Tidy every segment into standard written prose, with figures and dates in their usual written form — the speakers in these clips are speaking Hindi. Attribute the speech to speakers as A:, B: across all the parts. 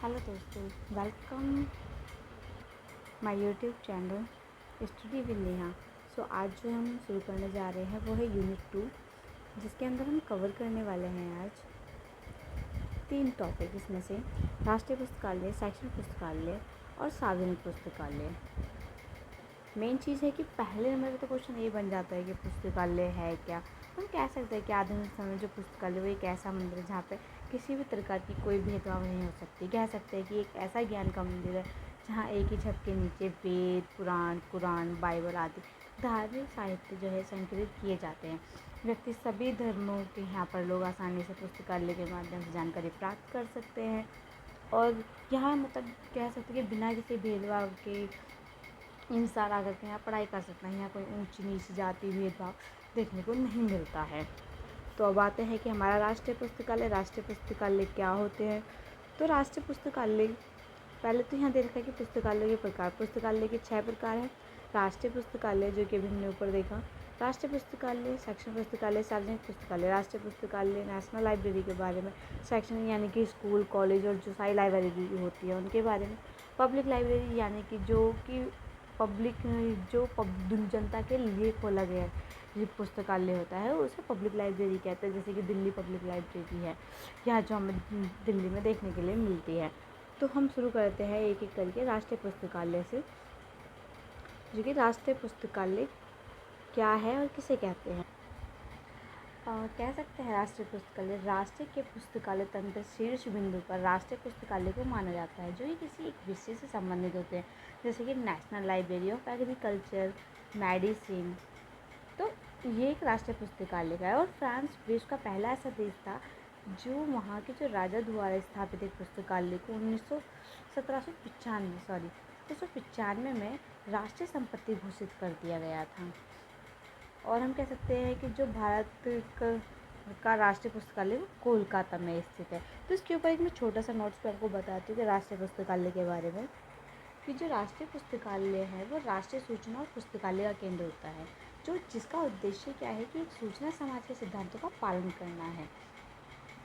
A: हेलो दोस्तों, welcome my YouTube channel study with Neha. आज जो हम शुरू करने जा रहे हैं वो है यूनिट 2, जिसके अंदर हम कवर करने वाले हैं आज 3 टॉपिक। इसमें से राष्ट्रीय पुस्तकालय, शैक्षणिक पुस्तकालय और सार्वजनिक पुस्तकालय। मेन चीज़ है कि पहले नंबर पे तो क्वेश्चन ये बन जाता है कि पुस्तकालय है क्या। हम कह सकते हैं कि आधुनिक समय में जो पुस्तकालय वो एक ऐसा मंदिर है जहाँ पे किसी भी प्रकार की कोई भेदभाव नहीं हो सकती। कह सकते हैं कि एक ऐसा ज्ञान का मंदिर है जहाँ एक ही छत के नीचे वेद, पुराण, कुरान, बाइबल आदि धार्मिक साहित्य जो है संकलित किए जाते हैं। व्यक्ति सभी धर्मों के यहाँ पर लोग आसानी से पुस्तकालय के माध्यम से जानकारी प्राप्त कर सकते हैं और यहाँ मतलब कह सकते हैं कि बिना किसी भेदभाव के इंसान आकर के यहाँ पढ़ाई कर सकते हैं। यहाँ कोई ऊंची नीची जाति भेदभाव देखने को नहीं मिलता है। तो अब आते हैं कि हमारा राष्ट्रीय पुस्तकालय क्या होते हैं। तो राष्ट्रीय पुस्तकालय पहले तो यहाँ दे रखा है कि पुस्तकालय के प्रकार। पुस्तकालय के 6 प्रकार हैं। राष्ट्रीय पुस्तकालय जो कि अभी हमने ऊपर देखा, राष्ट्रीय पुस्तकालय, शैक्षणिक पुस्तकालय, सार्वजनिक पुस्तकालय। राष्ट्रीय पुस्तकालय नेशनल लाइब्रेरी के बारे में, शैक्षणिक यानी कि स्कूल, कॉलेज और जो सारी लाइब्रेरी होती है उनके बारे में। पब्लिक लाइब्रेरी यानी कि जो जनता के लिए खोला गया है ये पुस्तकालय होता है, उसे पब्लिक लाइब्रेरी कहते हैं। जैसे कि दिल्ली पब्लिक लाइब्रेरी है, यहाँ जो हमें दिल्ली में देखने के लिए मिलती है। तो हम शुरू करते हैं एक एक करके राष्ट्रीय पुस्तकालय से, जो कि राष्ट्रीय पुस्तकालय क्या है और किसे कहते हैं। कह सकते हैं राष्ट्रीय के पुस्तकालय तंत्र शीर्ष बिंदु पर राष्ट्रीय पुस्तकालय को माना जाता है, जो कि किसी एक विषय से संबंधित होते हैं, जैसे कि national library of agriculture, medicine. तो ये एक राष्ट्रीय पुस्तकालय का है। और फ्रांस विश्व का पहला ऐसा देश था जो वहाँ के जो राजा द्वारा स्थापित एक पुस्तकालय को 1795 में राष्ट्रीय संपत्ति घोषित कर दिया गया था। और हम कह सकते हैं कि जो भारत का राष्ट्रीय पुस्तकालय वो कोलकाता में स्थित है। तो इसके ऊपर एक मैं छोटा सा नोट्स पे आपको बताती हूँ कि राष्ट्रीय पुस्तकालय के बारे में, कि जो राष्ट्रीय पुस्तकालय है वो राष्ट्रीय सूचना और पुस्तकालय का केंद्र होता है, जिसका उद्देश्य क्या है कि एक सूचना समाज के सिद्धांतों का पालन करना है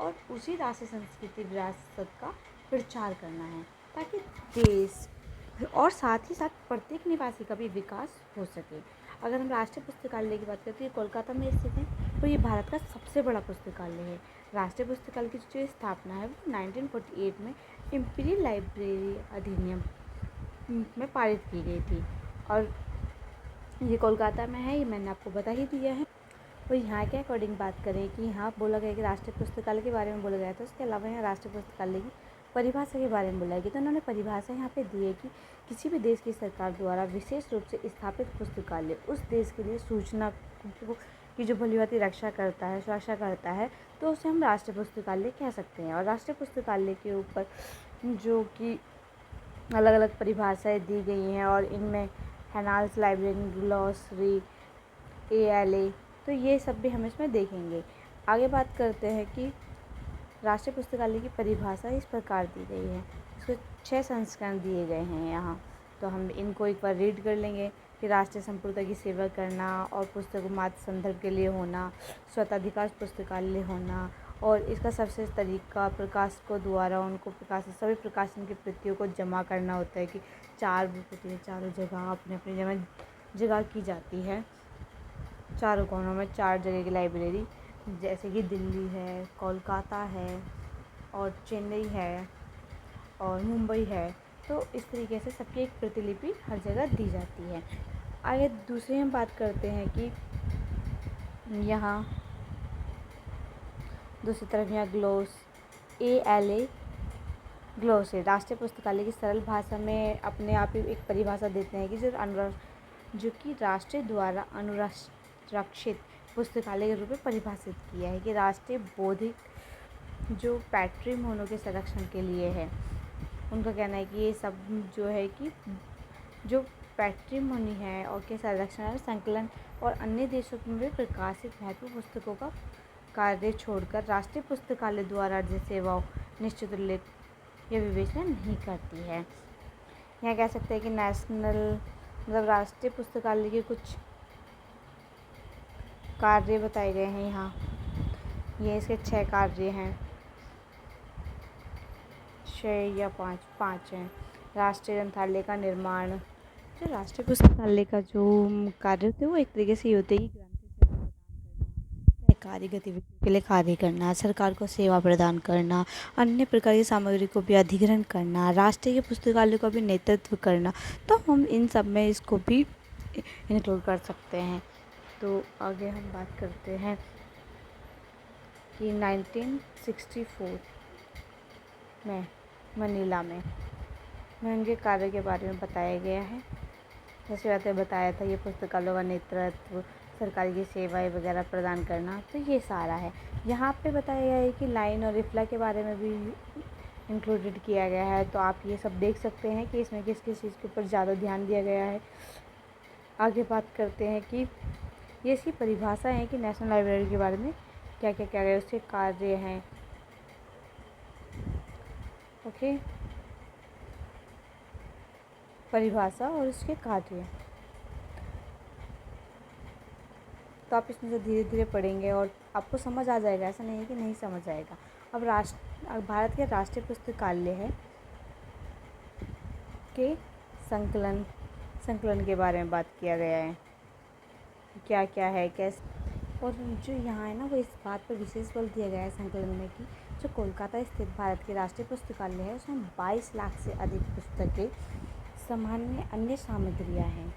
A: और उसी राष्ट्रीय संस्कृति विरासत का प्रचार करना है, ताकि देश और साथ ही साथ प्रत्येक निवासी का भी विकास हो सके। अगर हम राष्ट्रीय पुस्तकालय की बात करें तो ये कोलकाता में स्थित है और ये भारत का सबसे बड़ा पुस्तकालय है। राष्ट्रीय पुस्तकालय की जो स्थापना है वो 1948 में इम्पीरियल लाइब्रेरी अधिनियम में पारित की गई थी और ये कोलकाता में है, ये मैंने आपको बता ही दिया है। और यहाँ के अकॉर्डिंग बात करें कि यहाँ बोला गया कि राष्ट्रीय पुस्तकालय के बारे में बोला गया था, उसके अलावा यहाँ राष्ट्रीय पुस्तकालय की परिभाषा के बारे में बोला गया। तो उन्होंने परिभाषा यहाँ पे दी है कि किसी भी देश की सरकार द्वारा विशेष रूप से स्थापित पुस्तकालय उस देश के लिए सूचना की जो भलीभांति रक्षा करता है, सुरक्षा करता है, तो उसे हम राष्ट्रीय पुस्तकालय कह सकते हैं। और राष्ट्रीय पुस्तकालय के ऊपर जो कि अलग अलग परिभाषाएँ दी गई हैं और इनमें हेनाल्स लाइब्रेरी, ग्लॉसरी, ALA, तो ये सब भी हम इसमें देखेंगे। आगे बात करते हैं कि राष्ट्रीय पुस्तकालय की परिभाषा इस प्रकार दी गई है। इसके 6 संस्करण दिए गए हैं यहाँ, तो हम इनको एक बार रीड कर लेंगे कि राष्ट्रीय संप्रभुता की सेवा करना और पुस्तकों मात्र संदर्भ के लिए होना, स्वताधिकार पुस्तकालय होना और इसका सबसे तरीका प्रकाशकों द्वारा उनको प्रकाशित सभी प्रकाशन की प्रतियों को जमा करना होता है कि 4 बुक होती है, चारों जगह अपनी अपनी जगह की जाती है, चारों कोनों में 4 जगह की लाइब्रेरी, जैसे कि दिल्ली है, कोलकाता है और चेन्नई है और मुंबई है। तो इस तरीके से सबकी एक प्रतिलिपि हर जगह दी जाती है। आगे दूसरी हम बात करते हैं कि यहाँ दूसरी तरफ यहाँ ALA ग्लोस है। राष्ट्रीय पुस्तकालय की सरल भाषा में अपने आप ही एक परिभाषा देते हैं कि जो कि राष्ट्रीय द्वारा अनुरक्षित पुस्तकालय के रूप में परिभाषित किया है कि राष्ट्रीय बौद्धिक जो पैट्रिमोनी के संरक्षण के लिए है। उनका कहना है कि ये सब जो है कि जो पैट्रिमोनी है और के संरक्षण और संकलन और अन्य देशों में भी प्रकाशित महत्वपूर्ण पुस्तकों का कार्य छोड़कर राष्ट्रीय पुस्तकालय द्वारा अर्जित सेवाओं निश्चित उल्लेख या विवेचना नहीं करती है। यहाँ कह सकते हैं कि नेशनल मतलब राष्ट्रीय पुस्तकालय के कुछ कार्य बताए गए हैं यहाँ। ये इसके 6 कार्य हैं। 6 या 5 हैं। राष्ट्रीय ग्रंथालय का निर्माण, जो राष्ट्रीय पुस्तकालय का जो कार्य होते हैं वो एक तरीके से ये होते हैं कि ग्रंथ सेवा प्रदान करना, सरकारी गतिविधियों के लिए कार्य करना, सरकार को सेवा प्रदान करना, अन्य प्रकार की सामग्री को भी अधिग्रहण करना, राष्ट्रीय पुस्तकालय का भी नेतृत्व करना। तो हम इन सब में इसको भी इंक्लूड कर सकते हैं। तो आगे हम बात करते हैं कि 1964 में मनीला में उनके कार्य के बारे में बताया गया है। जैसे मैंने बताया था, ये पुस्तकालयों का नेतृत्व, सरकारी की सेवाएं वगैरह प्रदान करना, तो ये सारा है। यहाँ पे बताया गया है कि लाइन और रिफ्ला के बारे में भी इंक्लूडेड किया गया है। तो आप ये सब देख सकते हैं कि इसमें किस किस चीज़ के ऊपर ज़्यादा ध्यान दिया गया है। आगे बात करते हैं कि ये इसकी परिभाषा है कि नेशनल लाइब्रेरी के बारे में क्या क्या क्या गया, उसके कार्य हैं। ओके, परिभाषा और उसके कार्य, तो आप इसमें से धीरे धीरे पढ़ेंगे और आपको समझ आ जाएगा, ऐसा नहीं है कि नहीं समझ आएगा। अब भारत के राष्ट्रीय पुस्तकालय है के संकलन के बारे में बात किया गया है, क्या क्या है, कैसे। और जो यहाँ है ना, वो इस बात पर विशेष बल दिया गया है संकलन में कि जो कोलकाता स्थित भारत के राष्ट्रीय पुस्तकालय है उसमें 22 लाख से अधिक पुस्तकें, सामान्य अन्य सामग्रियाँ हैं,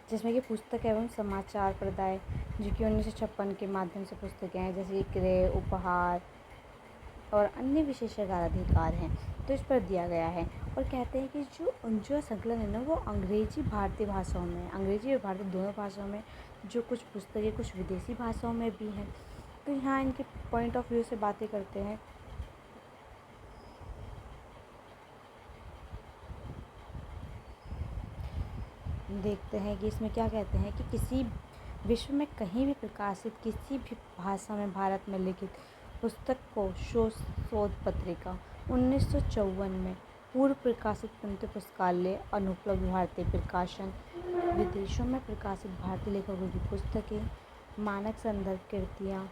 A: जिसमें कि पुस्तक एवं समाचार प्रदाय, जो कि 1956 के माध्यम से पुस्तकें हैं, जैसे क्रय, उपहार और अन्य विशेषाधिकार हैं, तो इस पर दिया गया है। और कहते हैं कि जो संकलन है ना, वो अंग्रेजी भारतीय भाषाओं में, अंग्रेजी और भारतीय दोनों भाषाओं में, जो कुछ पुस्तकें कुछ विदेशी भाषाओं में भी हैं। तो यहाँ इनके पॉइंट ऑफ व्यू से बातें करते हैं। देखते हैं कि इसमें क्या कहते हैं कि किसी विश्व में कहीं भी प्रकाशित किसी भी भाषा में भारत में लिखित पुस्तक को शोध पत्रिका 1954 में पूर्व प्रकाशित तंत्र पुस्तकालय अनुपलब्ध भारतीय प्रकाशन, विदेशों में प्रकाशित भारतीय लेखकों की पुस्तकें, मानक संदर्भ कृतियाँ,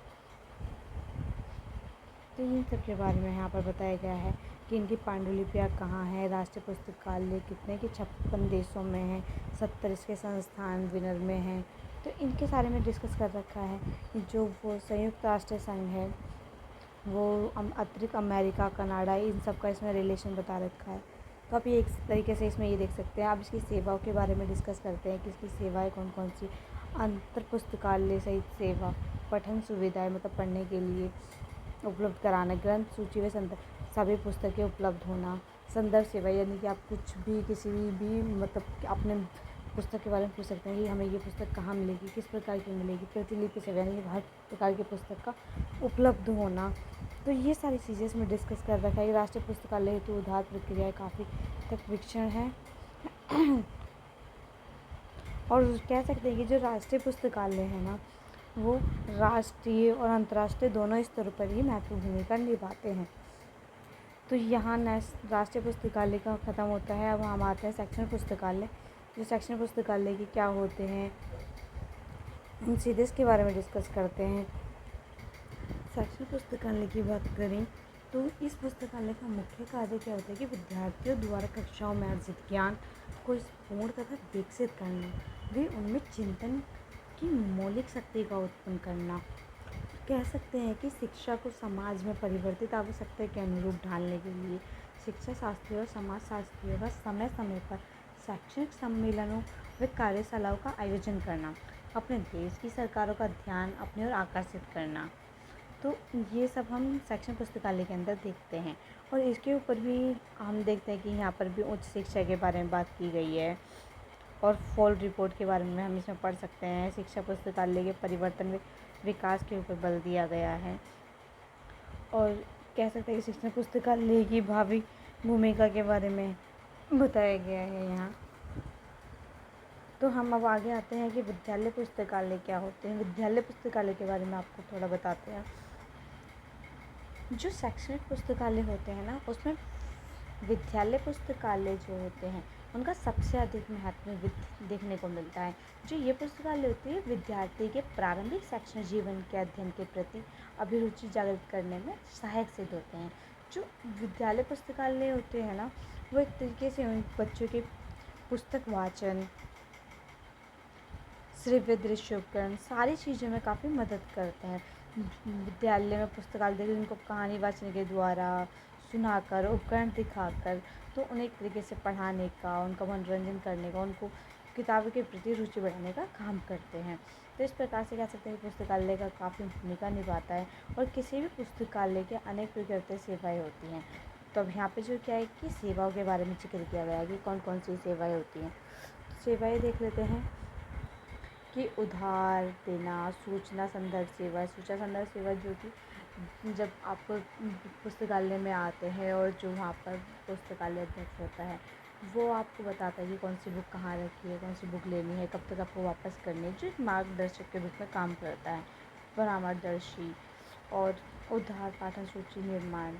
A: तो इन सब के बारे में यहाँ पर बताया गया है कि इनकी पांडुलिपियाँ कहाँ है, राष्ट्रीय पुस्तकालय कितने के 56 देशों में है, 70 इसके संस्थान विनर में हैं। तो इनके बारे में डिस्कस कर रखा है। जो वो संयुक्त राष्ट्र संघ है, वो अतिरिक्त अमेरिका, कनाडा, इन सब का इसमें रिलेशन बता रखा है। तो आप ये एक तरीके से इसमें ये देख सकते हैं। आप इसकी सेवाओं के बारे में डिस्कस करते हैं कि इसकी सेवाएँ कौन कौन सी, अंतर पुस्तकालय सहित सेवा, पठन सुविधाएँ मतलब पढ़ने के लिए उपलब्ध कराना, ग्रंथ सूची व संदर्भ सभी पुस्तकें उपलब्ध होना, संदर्भ सेवा, यानी कि आप कुछ भी किसी भी मतलब अपने पुस्तक के बारे में पूछ सकते हैं कि हमें ये पुस्तक कहाँ मिलेगी, किस प्रकार की मिलेगी, प्रतिलिपि सेवा, यानी कि हर प्रकार की पुस्तक का उपलब्ध होना। तो ये सारी चीज़ें इसमें डिस्कस कर रखा है। राष्ट्रीय पुस्तकालय हेतु उधार प्रक्रिया काफ़ी तक विक्षण है। और कह सकते हैं कि जो राष्ट्रीय पुस्तकालय है ना, वो राष्ट्रीय और अंतर्राष्ट्रीय दोनों स्तरों पर ही महत्वपूर्ण भूमिका निभाते हैं। तो यहाँ राष्ट्रीय पुस्तकालय का ख़त्म होता है। अब हम आते हैं शैक्षणिक पुस्तकालय। जो शैक्षणिक पुस्तकालय की क्या होते हैं, हम सीधे इसके बारे में डिस्कस करते हैं। शैक्षणिक पुस्तकालय की बात करें तो इस पुस्तकालय का मुख्य कार्य क्या होता है कि विद्यार्थियों द्वारा कक्षाओं में अर्जित ज्ञान को पूर्ण तथा विकसित करना, वे उनमें चिंतन की मौलिक शक्ति का उत्पन्न करना। कह सकते हैं कि शिक्षा को समाज में परिवर्तित आवश्यकता के अनुरूप ढालने के लिए शिक्षा शास्त्रियों और समाज शास्त्रियों का समय समय पर शैक्षणिक सम्मेलनों व कार्यशालाओं का आयोजन करना, अपने देश की सरकारों का ध्यान अपनी ओर आकर्षित करना। तो ये सब हम शैक्षणिक पुस्तकालय के अंदर देखते हैं। और इसके ऊपर भी हम देखते हैं कि यहाँ पर भी उच्च शिक्षा के बारे में बात की गई है और फॉल रिपोर्ट के बारे में हम इसमें पढ़ सकते हैं। शिक्षा पुस्तकालय के परिवर्तन में विकास के ऊपर बल दिया गया है। और कह सकते हैं कि शिक्षा पुस्तकालय की भावी भूमिका के बारे में बताया गया है यहाँ। तो हम अब आगे आते हैं कि विद्यालय पुस्तकालय क्या होते हैं। विद्यालय पुस्तकालय के बारे में आपको थोड़ा बताते हैं। जो शैक्षणिक पुस्तकालय होते हैं ना, उसमें विद्यालय पुस्तकालय जो होते हैं उनका सबसे अधिक महत्व देखने को मिलता है। जो ये पुस्तकालय होती है, विद्यार्थी के प्रारंभिक शैक्षणिक जीवन के अध्ययन के प्रति अभिरुचि जागृत करने में सहायक सिद्ध होते हैं। जो विद्यालय पुस्तकालय होते हैं ना, वो एक तरीके से उन बच्चों के पुस्तक वाचन, श्रव्य दृश्य उपकरण सारी चीज़ों में काफ़ी मदद करते हैं। विद्यालय में पुस्तकालय उनको कहानी वाचन के द्वारा, सुनाकर, उपकरण दिखाकर, तो उन्हें एक तरीके से पढ़ाने का, उनका मनोरंजन करने का, उनको किताबों के प्रति रुचि बढ़ाने का काम करते हैं। तो इस प्रकार से कह सकते हैं कि पुस्तकालय का काफ़ी भूमिका निभाता है, और किसी भी पुस्तकालय के अनेक प्रकार की सेवाएँ होती हैं। तो अब यहाँ पे जो क्या है कि सेवाओं के बारे में जिक्र किया गया है कि कौन कौन सी सेवाएँ होती हैं। सेवाएँ देख लेते हैं कि उधार देना, सूचना संदर्भ सेवा। सूचना संदर्भ सेवा जो कि जब आप पुस्तकालय में आते हैं और जो वहाँ पर पुस्तकालय अध्यक्ष होता है, वो आपको बताता है कि कौन सी बुक कहाँ रखी है, कौन सी बुक लेनी है, कब तक आपको वापस करनी है, जो एक मार्गदर्शक के रूप में काम करता है, परामर्शदर्शी। और उधार पाठन सूची निर्माण,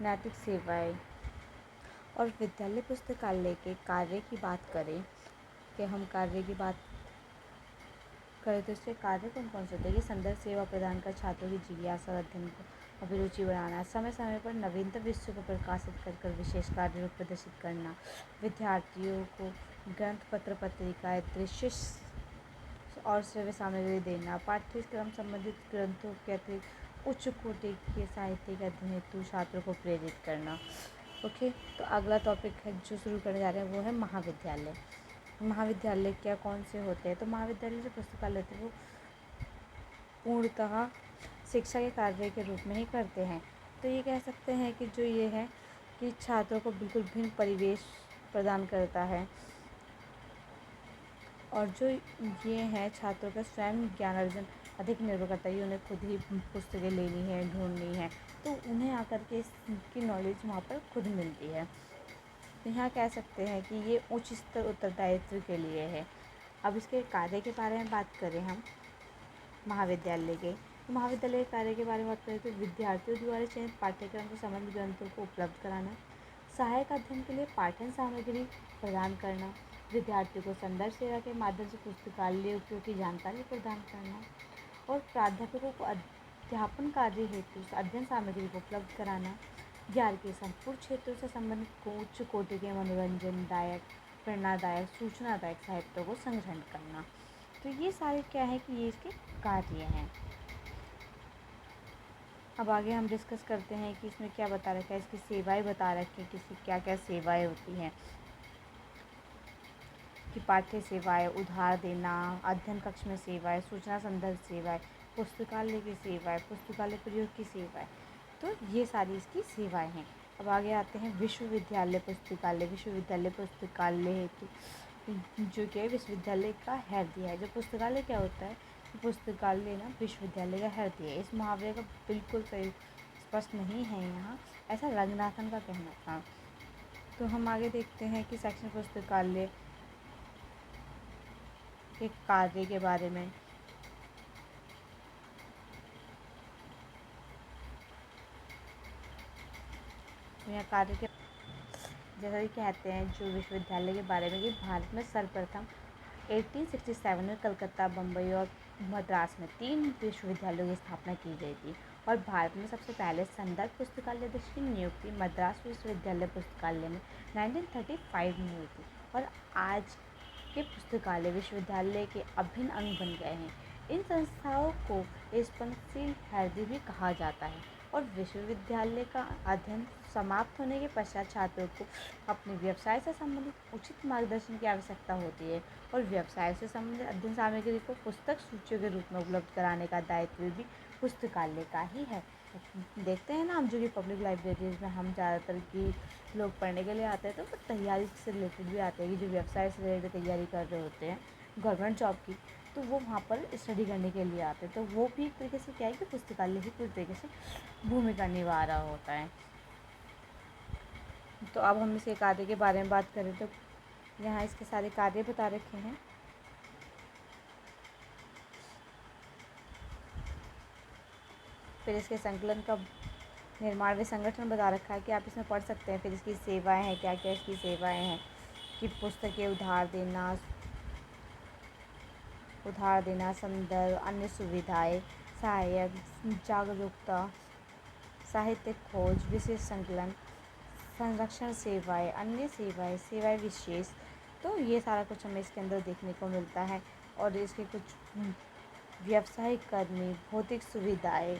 A: नैतिक सेवाएँ। और विद्यालय पुस्तकालय के कार्य की बात करें, कि हम कार्य की बात करें तो इसके कार्य कौन कौन से होते हैं कि संदर्भ सेवा प्रदान कर छात्रों की जिज्ञासा और अध्ययन को अभिरुचि बढ़ाना, समय समय पर नवीनतम विषयों को प्रकाशित कर विशेष कार्य रूप प्रदर्शित करना, विद्यार्थियों को ग्रंथ पत्र पत्रिकाएँ, दृश्य और श्रव्य सामग्री देना, पाठ्यक्रम संबंधित ग्रंथों के अतिरिक्त उच्च कोटि के साहित्य के अध्ययन हेतु छात्रों को प्रेरित करना। ओके, तो अगला टॉपिक है जो शुरू करने जा रहे हैं वो है महाविद्यालय। महाविद्यालय क्या कौन से होते हैं? तो महाविद्यालय जो पुस्तकालय होते हैं वो पूर्णतः शिक्षा के कार्य के रूप में ही करते हैं। तो ये कह सकते हैं कि जो ये है कि छात्रों को बिल्कुल भिन्न परिवेश प्रदान करता है, और जो ये है छात्रों का स्वयं ज्ञान अर्जन अधिक निर्भर करता है। उन्हें खुद ही पुस्तकें लेनी है, ढूंढनी है, तो उन्हें आकर के इसकी नॉलेज वहाँ पर खुद मिलती है। तो यहाँ कह सकते हैं कि ये उच्च स्तर उत्तरदायित्व के लिए है। अब इसके कार्य के बारे में बात करें हम महाविद्यालय के, तो महाविद्यालय के कार्य के बारे में बात करें तो विद्यार्थियों द्वारा चयनित पाठ्यक्रम से संबंधित ग्रंथों को उपलब्ध कराना, सहायक अध्ययन के लिए पाठन सामग्री प्रदान करना, विद्यार्थियों को संदर्भ सेवा के माध्यम से पुस्तकालय उपयोग की जानकारी प्रदान करना, और प्राध्यापकों को अध्यापन कार्य हेतु अध्ययन सामग्री को उपलब्ध कराना, ज्ञान के संपूर्ण क्षेत्रों से संबंधित उच्च कोटि के मनोरंजनदायक, प्रेरणादायक, सूचनादायक साहित्य को संग्रहण करना। तो ये सारे क्या है कि ये इसके कार्य हैं। अब आगे हम डिस्कस करते हैं कि इसमें क्या बता रखा है, इसकी सेवाएं बता रखी हैं, किसी क्या क्या सेवाएं होती हैं कि पाठ्य सेवाएं, उधार देना, अध्ययन कक्ष में सेवाएं, सूचना संदर्भ सेवाएं, पुस्तकालय की सेवाएं, पुस्तकालय प्रयोग की सेवाएं। तो ये सारी इसकी सेवाएं हैं। अब आगे आते हैं विश्वविद्यालय पुस्तकालय। विश्वविद्यालय पुस्तकालय हेतु जो कि विश्वविद्यालय का हृदय है। जो पुस्तकालय क्या होता है, पुस्तकालय ना विश्वविद्यालय का हृदय है। इस मुहावरे का बिल्कुल सही स्पष्ट नहीं है यहाँ, ऐसा रंगनाथन का कहना था। तो हम आगे देखते हैं कि सेक्शन पुस्तकालय के कार्य के बारे में। तो यहाँ कार्य के जैसा कि कहते हैं जो विश्वविद्यालय के बारे में कि भारत में सर्वप्रथम 1867 में कलकत्ता, बम्बई और मद्रास में 3 विश्वविद्यालयों की स्थापना की गई थी, और भारत में सबसे पहले संदर्भ पुस्तकालय अध्यक्ष की नियुक्ति मद्रास विश्वविद्यालय पुस्तकालय में 1935 में हुई थी। और आज के पुस्तकालय विश्वविद्यालय के अभिन्न अंग बन गए हैं। इन संस्थाओं को स्पंदनशील हृदय भी कहा जाता है, और विश्वविद्यालय का अध्ययन समाप्त होने के पश्चात छात्रों को अपने व्यवसाय से संबंधित उचित मार्गदर्शन की आवश्यकता होती है, और व्यवसाय से संबंधित अध्ययन सामग्री को पुस्तक सूचियों के रूप में उपलब्ध कराने का दायित्व भी पुस्तकालय का ही है। देखते हैं ना हम जो कि पब्लिक लाइब्रेरीज में हम ज़्यादातर की लोग पढ़ने के लिए आते हैं, तो वो तैयारी से रिलेटेड भी आते हैं कि जो व्यवसाय से रिलेटेड तैयारी कर रहे होते हैं गवर्नमेंट जॉब की, तो वो वहाँ पर स्टडी करने के लिए आते हैं। तो वो भी एक तरीके से क्या है कि पुस्तकालय ही पूरी तरीके से भूमिका निभा रहा होता है। तो अब हम इसके कार्य के बारे में बात करें तो यहाँ इसके सारे कार्य बता रखे हैं। फिर इसके संकलन का निर्माण व संगठन बता रखा है कि आप इसमें पढ़ सकते हैं। फिर इसकी सेवाएं हैं, क्या क्या इसकी सेवाएं हैं कि पुस्तकें उधार देना, संदर्भ, अन्य सुविधाएं, सहायक, जागरूकता, साहित्यिक खोज, विशेष संकलन, संरक्षण सेवाएं, अन्य सेवाएं, सेवाएं विशेष। तो ये सारा कुछ हमें इसके अंदर देखने को मिलता है। और इसके कुछ व्यावसायिक कर्मी, भौतिक सुविधाएं,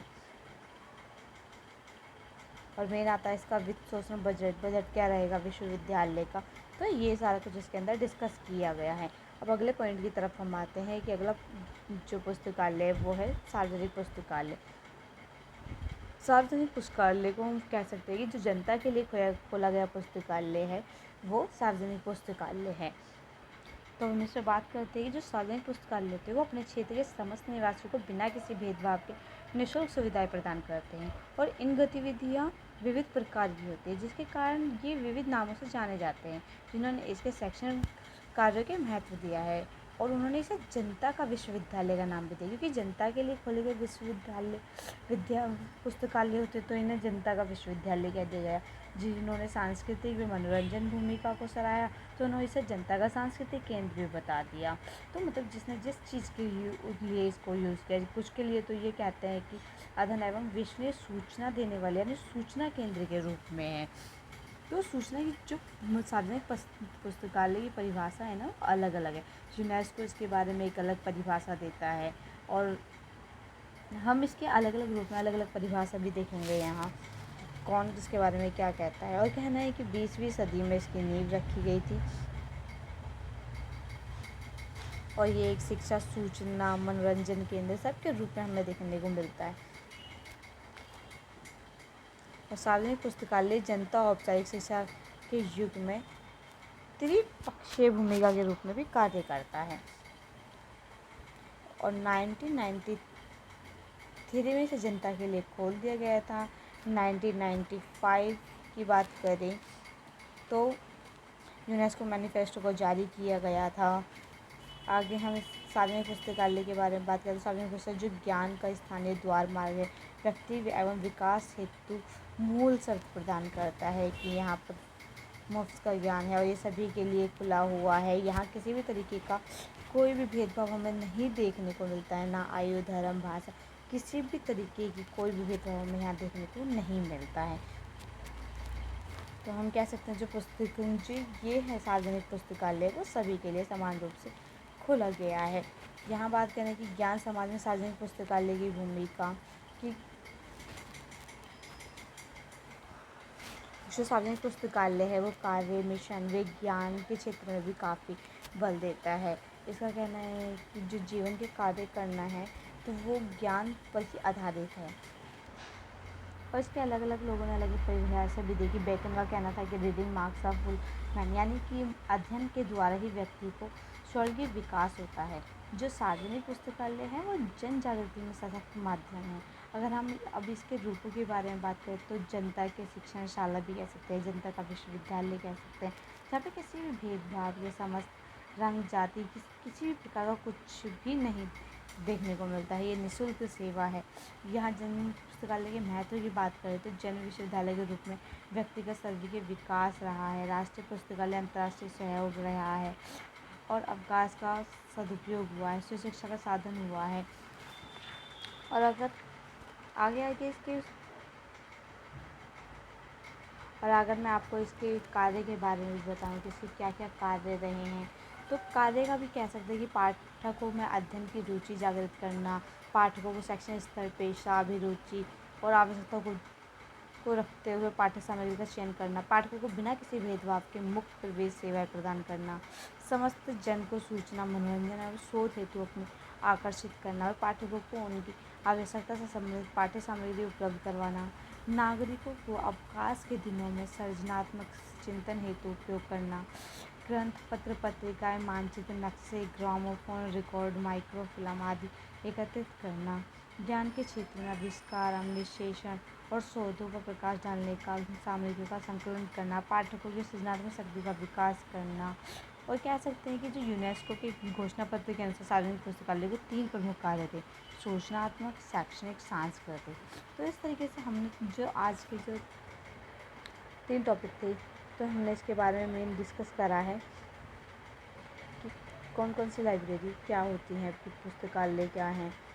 A: और मेन आता है इसका वित्त शोषण, बजट क्या रहेगा विश्वविद्यालय का। तो ये सारा कुछ इसके अंदर डिस्कस किया गया है। अब अगले पॉइंट की तरफ हम आते हैं कि अगला जो पुस्तकालय है वो है सार्वजनिक पुस्तकालय। सार्वजनिक पुस्तकालय को हम कह सकते हैं कि जो जनता के लिए खोला गया पुस्तकालय है वो सार्वजनिक पुस्तकालय है। तो हम इससे बात करते हैं कि जो सार्वजनिक पुस्तकालय होते हैं वो अपने क्षेत्र के समस्त निवासियों को बिना किसी भेदभाव के निःशुल्क सुविधाएं प्रदान करते हैं। और इन गतिविधियां विविध प्रकार की होती है, जिसके कारण ये विविध नामों से जाने जाते हैं, जिन्होंने इसके शैक्षणिक कार्यों के महत्व दिया है। और उन्होंने इसे जनता का विश्वविद्यालय का नाम भी दिया, क्योंकि जनता के लिए खोले गए पुस्तकालय होते तो इन्हें जनता का विश्वविद्यालय कह दिया गया। जिन्होंने सांस्कृतिक व मनोरंजन भूमिका को सराहा तो उन्होंने इसे जनता का सांस्कृतिक केंद्र भी बता दिया। तो मतलब जिसने जिस चीज़ के लिए इसको यूज़ किया, कुछ के लिए तो ये कहते हैं कि अध्ययन एवं विश्वसनीय सूचना देने वाले यानी सूचना केंद्र के रूप में है। तो सूचना की जो सार्वजनिक पुस्तकालय की परिभाषा है ना वो अलग अलग है। यूनेस्को इसके बारे में एक अलग परिभाषा देता है, और हम इसके अलग अलग रूप में अलग अलग परिभाषा भी देखेंगे यहाँ कौन इसके बारे में क्या कहता है। और कहना है कि 20वीं सदी में इसकी नींव रखी गई थी, और ये एक शिक्षा, सूचना, मनोरंजन केंद्र सबके रूप में हमें देखने को मिलता है। और सार्वजनिक पुस्तकालय जनता और औपचारिक शिक्षा के युग में त्रिपक्षीय भूमिका के रूप में भी कार्य करता है। और 1993 में इसे जनता के लिए खोल दिया गया था। 1995 की बात करें तो यूनेस्को मैनिफेस्टो को जारी किया गया था। आगे हम सार्वजनिक पुस्तकालय के बारे में बात करें तो सार्वजनिक पुस्तकालय जो ज्ञान का स्थानीय द्वार मार्ग है, व्यक्ति एवं विकास हेतु मूल शर्त प्रदान करता है कि यहाँ पर मुफ्त का ज्ञान है और ये सभी के लिए खुला हुआ है। यहाँ किसी भी तरीके का कोई भी भेदभाव हमें नहीं देखने को मिलता है, ना आयु, धर्म, भाषा, किसी भी तरीके की कोई भी भेदभाव हमें यहाँ देखने को नहीं मिलता है। तो हम कह सकते हैं जो ये है सार्वजनिक पुस्तकालय वो सभी के लिए समान रूप से खोला गया है। यहाँ बात करें कि ज्ञान समाज में सार्वजनिक पुस्तकालय की भूमिका की, जो सार्वजनिक पुस्तकालय है वो कार्य, मिशन, विज्ञान के क्षेत्र में भी काफ़ी बल देता है। इसका कहना है कि जो जीवन के कार्य करना है तो वो ज्ञान पर ही आधारित है। और इसके अलग अलग लोगों ने अलग अलग परिभाषा भी देखी। बेकन का कहना था कि reading marks of full man, यानी कि अध्ययन के द्वारा ही व्यक्ति को स्वर्गीय विकास होता है। जो सार्वजनिक पुस्तकालय है वो जन जागृति में सशक्त माध्यम है। अगर हम अब इसके रूपों के बारे में बात करें तो जनता के शिक्षणशाला भी कह सकते हैं, जनता का विश्वविद्यालय कह सकते हैं, जहाँ पे किसी भी भेदभाव या समस्त रंग, जाति, किसी भी प्रकार का कुछ भी नहीं देखने को मिलता है। ये निःशुल्क सेवा है। यहाँ जन पुस्तकालय के महत्व की बात करें तो जन विश्वविद्यालय के रूप में व्यक्तिगत सर्वी के विकास रहा है, राष्ट्रीय पुस्तकालय अंतर्राष्ट्रीय सहयोग रहा है, और अवकाश का सदुपयोग हुआ है, शिक्षा का साधन हुआ है। और अगर मैं आपको इसके कार्य के बारे में बताऊं कि इसके क्या क्या कार्य रहे हैं, तो कार्य का भी कह सकते हैं कि पाठकों में अध्ययन की रुचि जागृत करना, पाठकों को शैक्षणिक स्तर, पेशा, अभिरुचि और आवश्यकताओं को रखते हुए पाठ्य सामग्री का चयन करना, पाठकों को बिना किसी भेदभाव के मुक्त प्रवेश सेवाएं प्रदान करना, समस्त जन को सूचना, मनोरंजन और शोध हेतु अपने आकर्षित करना, और पाठकों को उनकी आवश्यकता से संबंधित पाठ्य सामग्री उपलब्ध करवाना, नागरिकों को अवकाश के दिनों में सृजनात्मक चिंतन हेतु उपयोग करना, ग्रंथ, पत्र, पत्रिकाएं, मानचित्र, नक्शे, ग्रामोफोन, रिकॉर्ड, माइक्रोफिल्म आदि एकत्रित करना, ज्ञान के क्षेत्र में आविष्कार, अन्वेषण और शोधों पर प्रकाश डालने का सामग्रियों का संकलन करना, पाठकों की सृजनात्मक शक्ति का विकास करना। और कह सकते हैं कि जो यूनेस्को के घोषणा पत्र के अनुसार सार्वजनिक पुस्तकालय के 3 प्रमुख कार्य थे: सूचनात्मक, शैक्षणिक, सांस्कृतिक। तो इस तरीके से हमने जो आज के जो 3 टॉपिक थे तो हमने इसके बारे में मेन डिस्कस करा है कि कौन कौन सी लाइब्रेरी क्या होती हैं, पुस्तकालय क्या हैं,